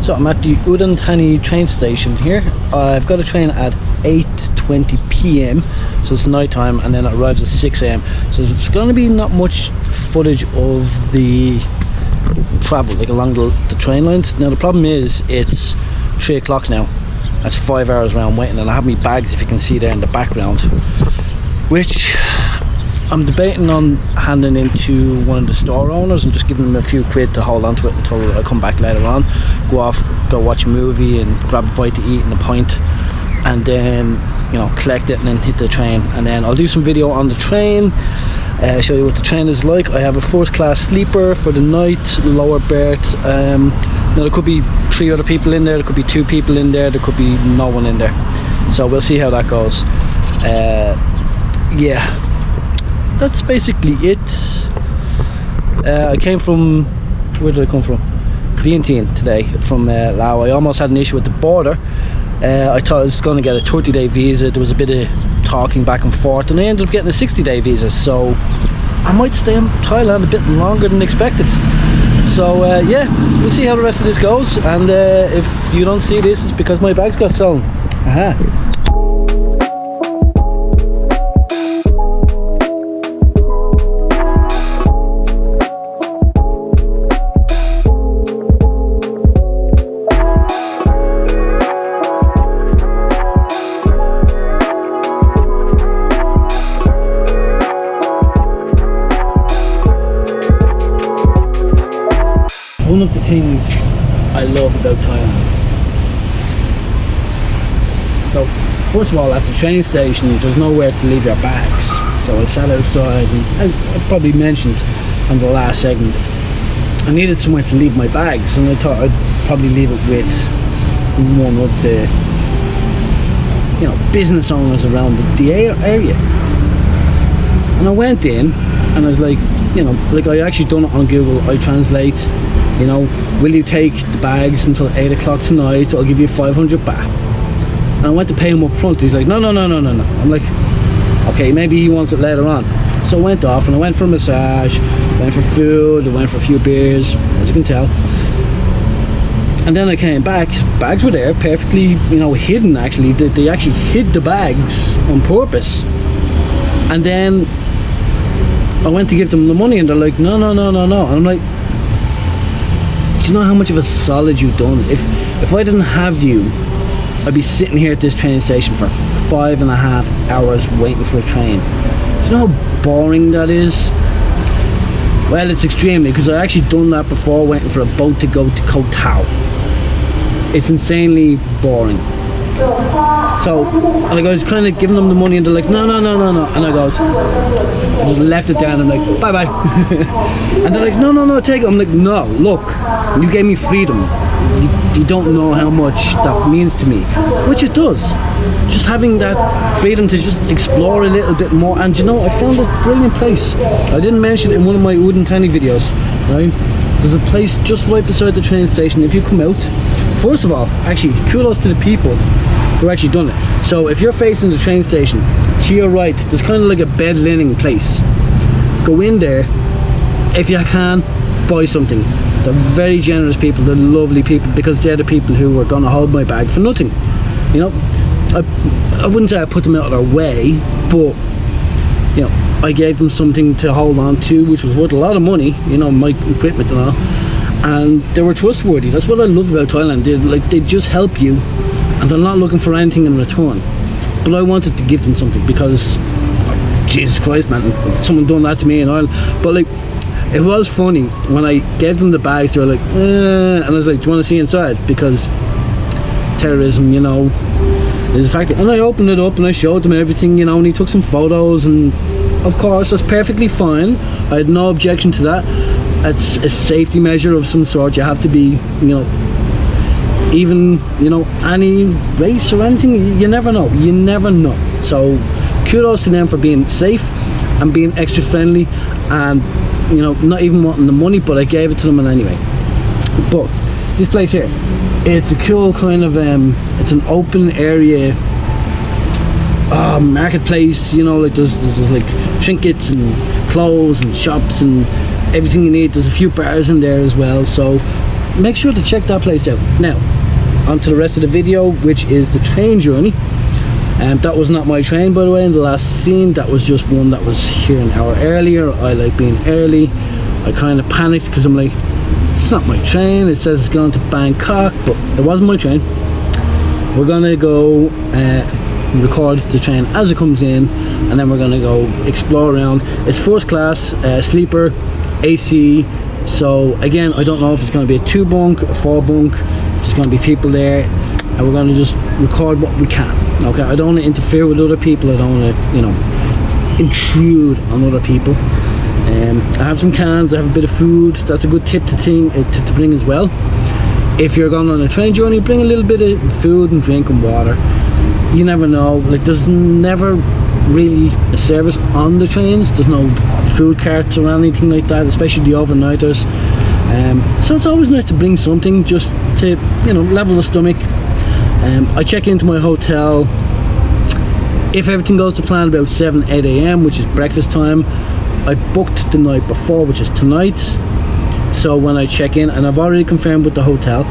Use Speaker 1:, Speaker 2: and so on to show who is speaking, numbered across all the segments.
Speaker 1: So I'm at the Udon Thani train station here. I've got a train at 8:20 p.m. so it's night time, and then it arrives at 6 a.m. so there's going to be not much footage of the travel like along the train lines. Now the problem is it's 3 o'clock now. That's 5 hours around waiting, and I have my bags, if you can see there in the background, which I'm debating on handing into one of the store owners and just giving them a few quid to hold on to it until I come back later on, go off, go watch a movie and grab a bite to eat and a pint, and then, you know, collect it and then hit the train. And then I'll do some video on the train, show you what the train is like. I have a first class sleeper for the night, lower berth. Now there could be 3 other people in there, there could be 2 people in there, there could be no one in there, so we'll see how that goes. Yeah, that's basically it. I came from, where did I come from? Vientiane today, from Laos. I almost had an issue with the border. I thought I was going to get a 30-day visa. There was a bit of talking back and forth, and I ended up getting a 60-day visa, so I might stay in Thailand a bit longer than expected. So yeah, we'll see how the rest of this goes, and if you don't see this, it's because my bags got stolen. One of the things I love about Thailand. So, first of all, at the train station, there's nowhere to leave your bags. So I sat outside, and as I probably mentioned on the last segment, I needed somewhere to leave my bags, and I thought I'd probably leave it with one of the, you know, business owners around the area. And I went in, and I was like, you know, like I actually done it on Google. I translate. You know, will you take the bags until 8 o'clock tonight? I'll give you 500 baht. And I went to pay him up front. He's like, no. I'm like, okay, maybe he wants it later on. So I went off, and I went for a massage, went for food, I went for a few beers, as you can tell. And then I came back, bags were there, perfectly, you know, hidden actually. They actually hid the bags on purpose. And then I went to give them the money, and they're like, no. And I'm like, do you know how much of a solid you've done? If I didn't have you, I'd be sitting here at this train station for 5.5 hours waiting for a train. Do you know how boring that is? Well, it's extremely, because I actually done that before, waiting for a boat to go to Koh Tao. It's insanely boring. So, and I was kind of giving them the money, and they're like, no. And I goes, I left it down, I'm like, bye. And they're like, no, take it. I'm like, no, look, you gave me freedom. You don't know how much that means to me. Which it does. Just having that freedom to just explore a little bit more. And you know, I found this brilliant place. I didn't mention it in one of my Udon Thani videos, right? There's a place just right beside the train station. If you come out, first of all, actually, kudos to the people who actually done it. So if you're facing the train station, to your right, there's kind of like a bed linen place. Go in there, if you can, buy something. They're very generous people, they're lovely people, because they're the people who are going to hold my bag for nothing. You know, I wouldn't say I put them out of their way, but, you know, I gave them something to hold on to, which was worth a lot of money, you know, my equipment and all. And they were trustworthy. That's what I love about Thailand. They just help you, and they're not looking for anything in return. But I wanted to give them something, because Jesus Christ, man, if someone done that to me in Ireland. But like, it was funny when I gave them the bags. They were like, and I was like, do you want to see inside? Because terrorism, you know, is a factor. And I opened it up and I showed them everything, you know, and he took some photos, and of course that's perfectly fine. I had no objection to that. It's a safety measure of some sort. You have to be, you know, even, you know, any race or anything, you never know. So kudos to them for being safe and being extra friendly, and, you know, not even wanting the money, but I gave it to them anyway. But this place here, it's a cool kind of it's an open area marketplace, you know, like there's like trinkets and clothes and shops and everything you need. There's a few bars in there as well, so make sure to check that place out. Now, on to the rest of the video, which is the train journey. And that was not my train, by the way, in the last scene. That was just one that was here an hour earlier. I like being early. I kind of panicked because I'm like, it's not my train. It says it's going to Bangkok, but it wasn't my train. We're gonna go record the train as it comes in, and then we're gonna go explore around. It's first class, sleeper, AC. So again, I don't know if it's going to be a 2 bunk, a 4 bunk. There's going to be people there, and we're going to just record what we can. Okay, I don't want to interfere with other people. I don't want to, you know, intrude on other people. I have some cans. I have a bit of food. That's a good tip to bring as well. If you're going on a train journey, bring a little bit of food and drink and water. You never know. Like, there's never really a service on the trains. There's no food carts or anything like that, especially the overnighters. So it's always nice to bring something just to, you know, level the stomach. I check into my hotel, if everything goes to plan, about 7-8 a.m, which is breakfast time. I booked the night before, which is tonight. So when I check in, and I've already confirmed with the hotel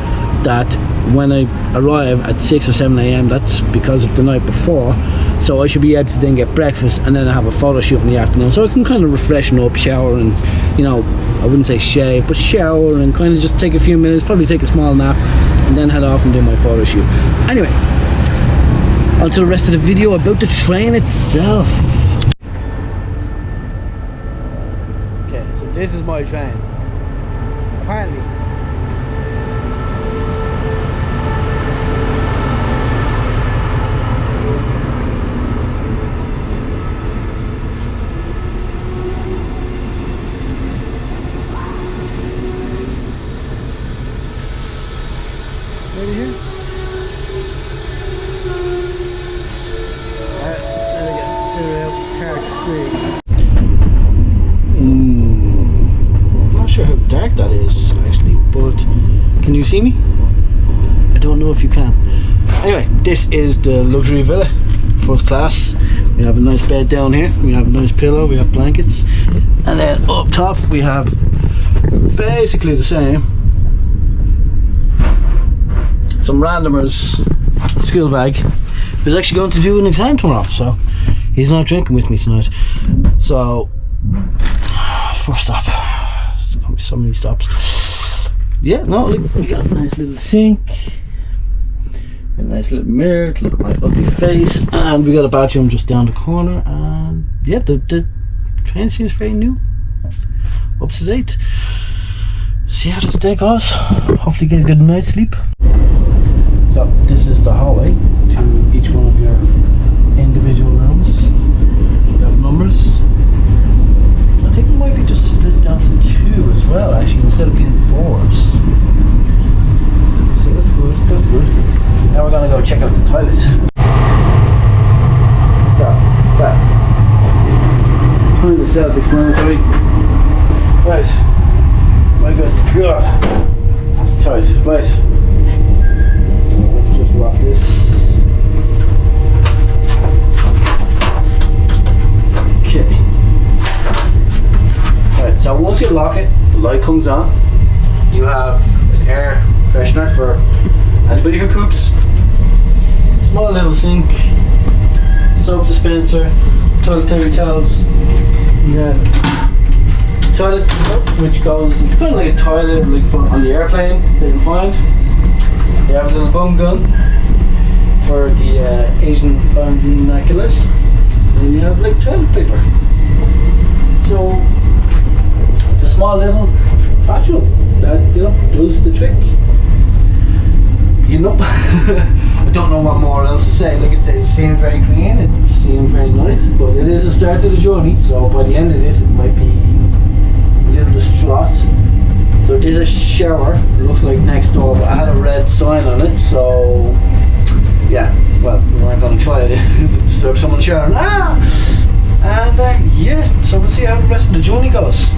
Speaker 1: that when I arrive at 6 or 7 a.m, that's because of the night before. So I should be able to then get breakfast, and then I have a photo shoot in the afternoon, so I can kind of refreshen up, shower, and, you know, I wouldn't say shave, but shower and kind of just take a few minutes, probably take a small nap, and then head off and do my photo shoot. Anyway, on to the rest of the video about the train itself. Okay, so this is my train. Apparently. Over here. Alright, there we go. Serial car 3. I'm not sure how dark that is actually, but can you see me? I don't know if you can. Anyway, this is the luxury villa, first class. We have a nice bed down here, we have a nice pillow, we have blankets, and then up top we have basically the same. Some randomer's school bag, who's actually going to do an exam tomorrow, so he's not drinking with me tonight. So, first stop. There's going to be so many stops. Yeah, no, look, we got a nice little sink, a nice little mirror to look at my ugly face, and we got a bathroom just down the corner. And yeah, the train seems very new, up to date. See how the day goes. Hopefully get a good night's sleep. So this is the hallway to each one of your individual rooms. You have numbers. I think it might be just split down to 2 as well, actually, instead of being 4s. So that's good, that's good. Now we're gonna go check out the toilets. That kind of self-explanatory. Right. My good God. That's tight. Right. Just lock this. Okay. Alright, so once you lock it, the light comes on. You have an air freshener for anybody who poops. Small little sink, soap dispenser, toiletary towels. You have toilet stuff, which goes, it's kind of like a toilet like on the airplane that you'll find. You have a little bum gun for the Asian vernaculars, and you have like toilet paper. So it's a small little bathroom that, you know, does the trick. You know, I don't know what more else to say. Like, it seems very clean, it seems very nice, but it is the start of the journey. So by the end of this, it might be a little distraught. There is a shower, it looks like next door, but I had a red sign on it, so yeah, well, we weren't going to try it, disturb someone showering. And yeah, so we'll see how the rest of the journey goes.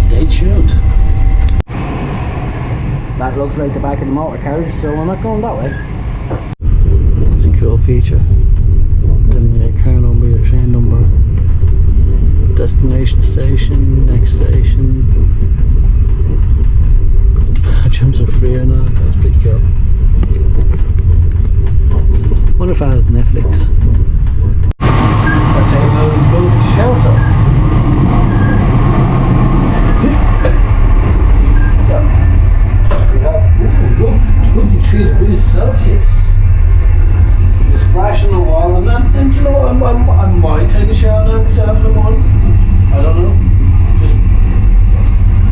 Speaker 1: Stay tuned. That looks like the back of the motor carriage, so we're not going that way. It's a cool feature. Then your car number, your train number, destination station, next station. jumps are free or not. That's pretty cool. Wonder if I has Netflix. Let's say go to the shower. So we have, look, 23 degrees Celsius. The splash on the wall, and you know, I might take a shower now myself in the morning. I don't know. Just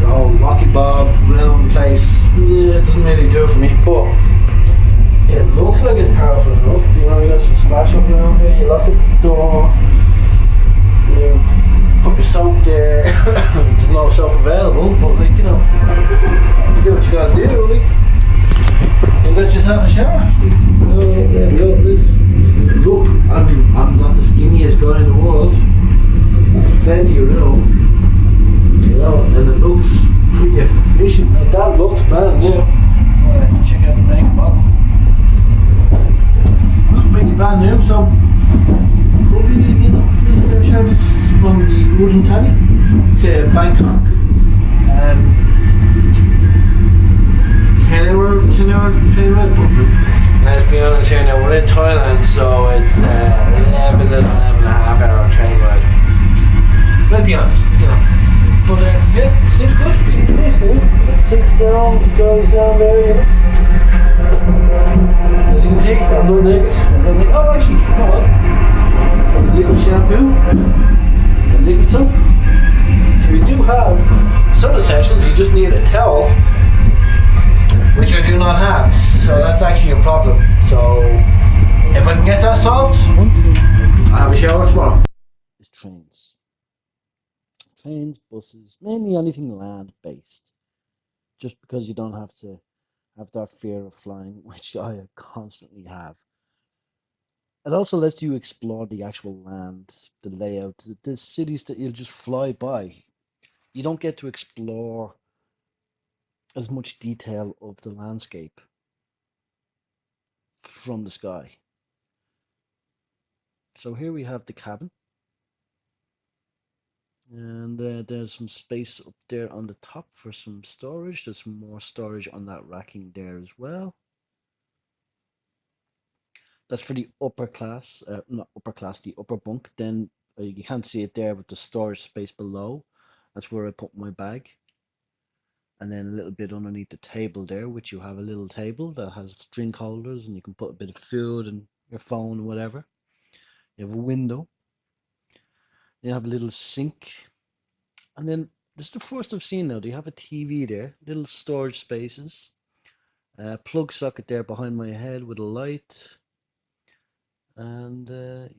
Speaker 1: the whole Rocky Bob round place, yeah, it doesn't really do it for me. But it looks like it's powerful enough. You know, you got some splash up around here. You lock up the door. You put your soap there. There's no soap available, but like, you know, you do what you gotta do. Like, you got yourself a shower. There we go. Look, I'm not the skinniest guy in the world. There's plenty of room, you know, and it looks pretty efficient. Now, that looks brand new. Alright, check out the make and model. Looks pretty brand new, so could be, you know, this shower. This is from the Udon Thani to Bangkok. 10-hour train ride, but let's be honest here now, we're in Thailand, so it's 11 and a half hour train ride. Let's be honest, you know. But yeah, seems good, you know. 6 down, goes down there, you know. As you can see, I'm not naked. Oh, actually, hold on. Liquid shampoo, and liquid soap. So we do have some essentials, you just need a towel, which I do not have, so that's actually a problem. So if I can get that solved, I'll have a shower tomorrow. Trains, buses, mainly anything land based, just because you don't have to have that fear of flying, which I constantly have. It also lets you explore the actual land, the layout, the cities that you'll just fly by. You don't get to explore as much detail of the landscape from the sky. So here we have the cabin, and there's some space up there on the top for some storage. There's some more storage on that racking there as well. That's for the upper class, not upper class, the upper bunk. Then you can't see it there, but the storage space below, that's where I put my bag. And then a little bit underneath the table there, which you have a little table that has drink holders, and you can put a bit of food and your phone or whatever. You have a window. You have a little sink. And then this is the first I've seen now. They have a TV there, little storage spaces. Plug socket there behind my head with a light. And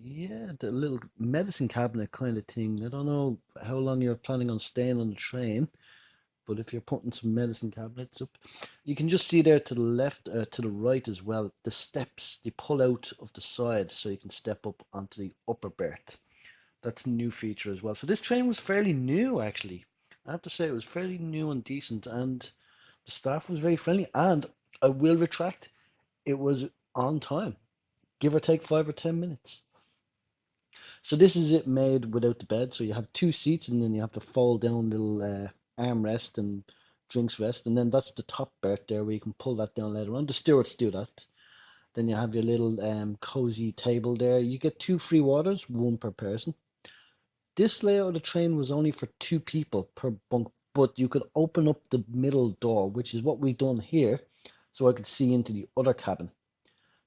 Speaker 1: yeah, the little medicine cabinet kind of thing. I don't know how long you're planning on staying on the train, but if you're putting some medicine cabinets up, you can just see there to the left, to the right as well, the steps, they pull out of the side so you can step up onto the upper berth. That's a new feature as well. So this train was fairly new, actually. I have to say it was fairly new and decent, and the staff was very friendly, and I will retract, it was on time, give or take 5 or 10 minutes. So this is it made without the bed. So you have 2 seats, and then you have to fold down little armrest and drinks rest, and then that's the top berth there where you can pull that down later on. The stewards do that. Then you have your little cozy table there. You get 2 free waters, 1 per person. This layout of the train was only for 2 people per bunk, but you could open up the middle door, which is what we've done here, so I could see into the other cabin.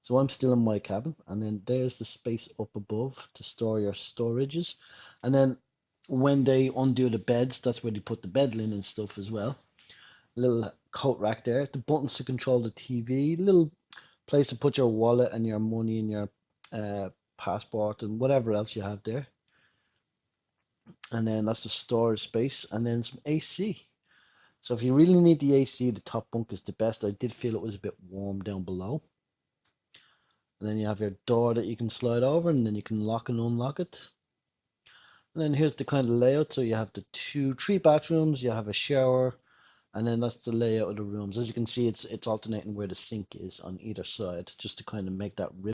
Speaker 1: So I'm still in my cabin, and then there's the space up above to store your storages. And then when they undo the beds, that's where they put the bed linen and stuff as well. A little coat rack there, the buttons to control the TV, little place to put your wallet and your money and your passport and whatever else you have there. And then that's the storage space, and then some AC. So if you really need the AC, the top bunk is the best. I did feel it was a bit warm down below. And then you have your door that you can slide over, and then you can lock and unlock it. And then here's the kind of layout. So you have the 3 bathrooms, you have a shower, and then that's the layout of the rooms. As you can see, it's alternating where the sink is on either side, just to kind of make that